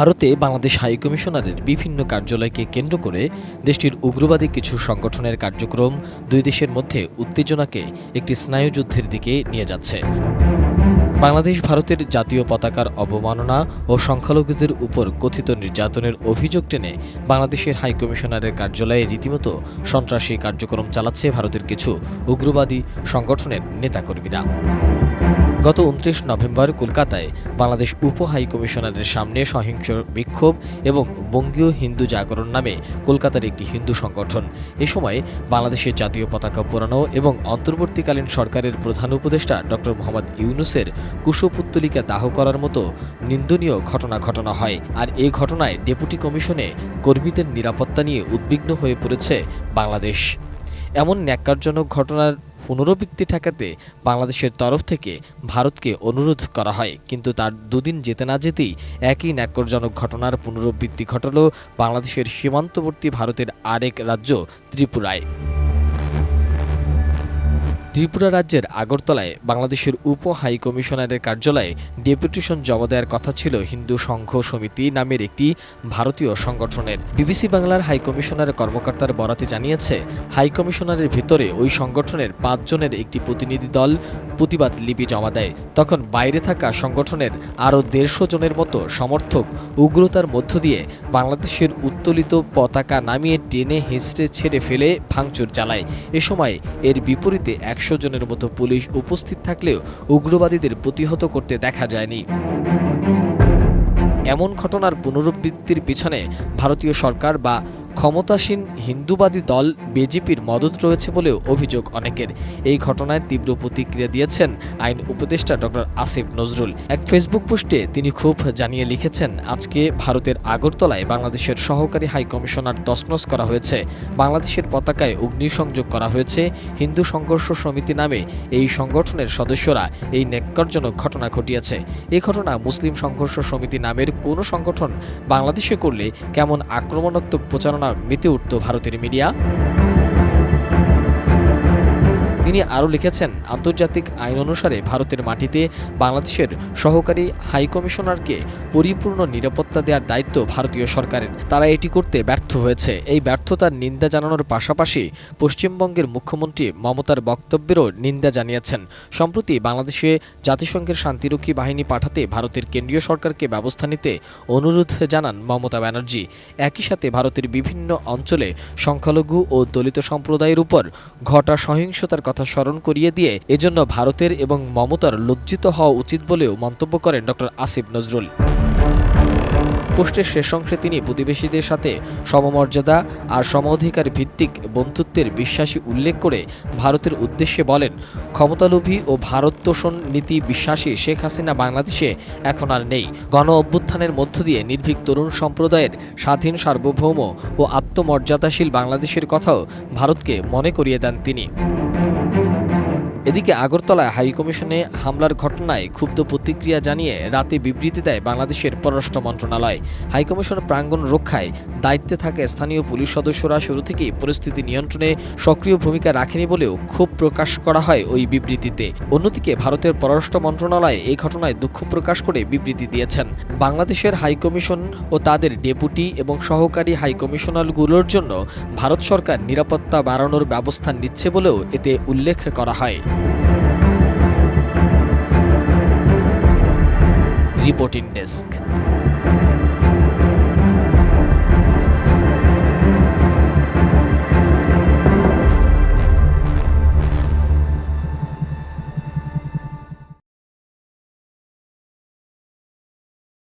ভারতে বাংলাদেশ হাইকমিশনারের বিভিন্ন কার্যালয়কে কেন্দ্র করে দেশটির উগ্রবাদী কিছু সংগঠনের কার্যক্রম দুই দেশের মধ্যে উত্তেজনাকে একটি স্নায়ুযুদ্ধের দিকে নিয়ে যাচ্ছে। বাংলাদেশ ভারতের জাতীয় পতাকার অবমাননা ও সংখ্যালঘুদের উপর কথিত নির্যাতনের অভিযোগ টেনে বাংলাদেশের হাইকমিশনারের কার্যালয়ে রীতিমতো সন্ত্রাসী কার্যক্রম চালাচ্ছে ভারতের কিছু উগ্রবাদী সংগঠনের নেতাকর্মীরা। গত ২৯ নভেম্বর কলকাতায় বাংলাদেশ উপ হাইকমিশনারের সামনে সহিংস বিক্ষোভ এবং বঙ্গীয় হিন্দু জাগরণ নামে কলকাতার একটি হিন্দু সংগঠন এ সময় বাংলাদেশের জাতীয় পতাকা পোড়ানো এবং অন্তর্বর্তীকালীন সরকারের প্রধান উপদেষ্টা ড মোহাম্মদ ইউনূসের কুশপুত্তলিকা দাহ করার মতো নিন্দনীয় ঘটনা হয়। আর এই ঘটনায় ডেপুটি কমিশনে কর্মীদের নিরাপত্তা নিয়ে উদ্বিগ্ন হয়ে পড়েছে বাংলাদেশ। এমন ন্যাক্কারজনক ঘটনার পুনরাবৃত্তি ঠেকাতে বাংলাদেশের তরফ থেকে ভারতকে অনুরোধ করা হয়, কিন্তু তার দুদিন যেতে না যেতেই একই ন্যাক্কারজনক ঘটনার পুনরাবৃত্তি ঘটাল বাংলাদেশের সীমান্তবর্তী ভারতের আরেক রাজ্য ত্রিপুরায়। ত্রিপুরা রাজ্যের আগরতলায় বাংলাদেশের উপ হাইকমিশনারের কার্যালয়ে ডেপুটেশন জমা দেওয়ার কথা ছিল হিন্দু সংঘ সমিতি নামের একটি ভারতীয় সংগঠনের। বিবিসি বাংলার হাইকমিশনারের কর্মকর্তার বরাতে জানিয়েছে, হাইকমিশনারের ভিতরে ওই সংগঠনের ৫ জনের একটি প্রতিনিধি দল প্রতিবাদ লিপি জমা দেয়। তখন বাইরে থাকা সংগঠনের আরও ১৫০ জনের মতো সমর্থক উগ্রতার মধ্য দিয়ে বাংলাদেশের উত্তোলিত পতাকা নামিয়ে টেনে হিঁচড়ে ছেড়ে ফেলে ভাঙচুর চালায়। এ সময় এর বিপরীতে ১০০ জনের মতো পুলিশ উপস্থিত থাকলেও উগ্রবাদীদের প্রতিহত করতে দেখা যায়নি। এমন ঘটনার পুনরাবৃত্তির পিছনে ভারতীয় সরকার বা ক্ষমতাসীন হিন্দুবাদী দল বিজেপির মদত রয়েছে বলেও অভিযোগ অনেকের। এই ঘটনায় তীব্র প্রতিক্রিয়া দিয়েছেন আইন উপদেষ্টা ড আসিফ নজরুল। এক ফেসবুক পোস্টে তিনি ক্ষোভ জানিয়ে লিখেছেন, আজকে ভারতের আগরতলায় বাংলাদেশের সহকারী হাইকমিশনার তছনছ করা হয়েছে, বাংলাদেশের পতাকায় অগ্নিসংযোগ করা হয়েছে। হিন্দু সংঘর্ষ সমিতি নামে এই সংগঠনের সদস্যরা এই ন্যাক্কারজনক ঘটনা ঘটিয়েছে। এই ঘটনা মুসলিম সংঘর্ষ সমিতি নামের কোনো সংগঠন বাংলাদেশে করলে কেমন আক্রমণাত্মক প্রচারণা মেতে উঠত ভারতের মিডিয়া। তিনি আরও লিখেছেন, আন্তর্জাতিক আইন অনুসারে ভারতের মাটিতে বাংলাদেশের সহকারী হাইকমিশনারকে পরিপূর্ণ নিরাপত্তা দেওয়ার দায়িত্ব ভারতীয় সরকারের। তারা এটি করতে ব্যর্থ হয়েছে। এই ব্যর্থতার নিন্দা জানানোর পাশাপাশি পশ্চিমবঙ্গের মুখ্যমন্ত্রী মমতার বক্তব্যেরও নিন্দা জানিয়েছেন। সম্প্রতি বাংলাদেশে জাতিসংঘের শান্তিরক্ষী বাহিনী পাঠাতে ভারতের কেন্দ্রীয় সরকারকে ব্যবস্থা নিতে অনুরোধ জানান মমতা ব্যানার্জি। একই সাথে ভারতের বিভিন্ন অঞ্চলে সংখ্যালঘু ও দলিত সম্প্রদায়ের উপর ঘটা সহিংসতার কথা স্মরণ করিয়ে দিয়ে এজন্য ভারতের এবং মমতার লজ্জিত হওয়া উচিত বলেও মন্তব্য করেন ড আসিফ নজরুল। পোস্টের শেষ অংশে তিনি প্রতিবেশীদের সাথে সমমর্যাদা আর সমাধিকার ভিত্তিক বন্ধুত্বের বিশ্বাসী উল্লেখ করে ভারতের উদ্দেশ্যে বলেন, ক্ষমতালোভী ও ভারত তোষণ নীতি বিশ্বাসী শেখ হাসিনা বাংলাদেশে এখন আর নেই। গণ অভ্যুত্থানের মধ্য দিয়ে নির্ভীক তরুণ সম্প্রদায়ের স্বাধীন সার্বভৌম ও আত্মমর্যাদাশীল বাংলাদেশের কথাও ভারতকে মনে করিয়ে দেন তিনি। এদিকে আগরতলায় হাইকমিশনে হামলার ঘটনায় ক্ষুব্ধ প্রতিক্রিয়া জানিয়ে রাতে বিবৃতি দেয় বাংলাদেশের পররাষ্ট্র মন্ত্রণালয়। হাইকমিশন প্রাঙ্গণ রক্ষায় দায়িত্বে থাকা স্থানীয় পুলিশ সদস্যরা শুরু থেকেই পরিস্থিতি নিয়ন্ত্রণে সক্রিয় ভূমিকা রাখেনি বলেও ক্ষোভ প্রকাশ করা হয় ওই বিবৃতিতে। অন্যদিকে ভারতের পররাষ্ট্র মন্ত্রণালয় এই ঘটনায় দুঃখ প্রকাশ করে বিবৃতি দিয়েছেন। বাংলাদেশের হাইকমিশন ও তাদের ডেপুটি এবং সহকারী হাইকমিশনারগুলোর জন্য ভারত সরকার নিরাপত্তা বাড়ানোর ব্যবস্থা নিচ্ছে বলেও এতে উল্লেখ করা হয়। Reporting desk.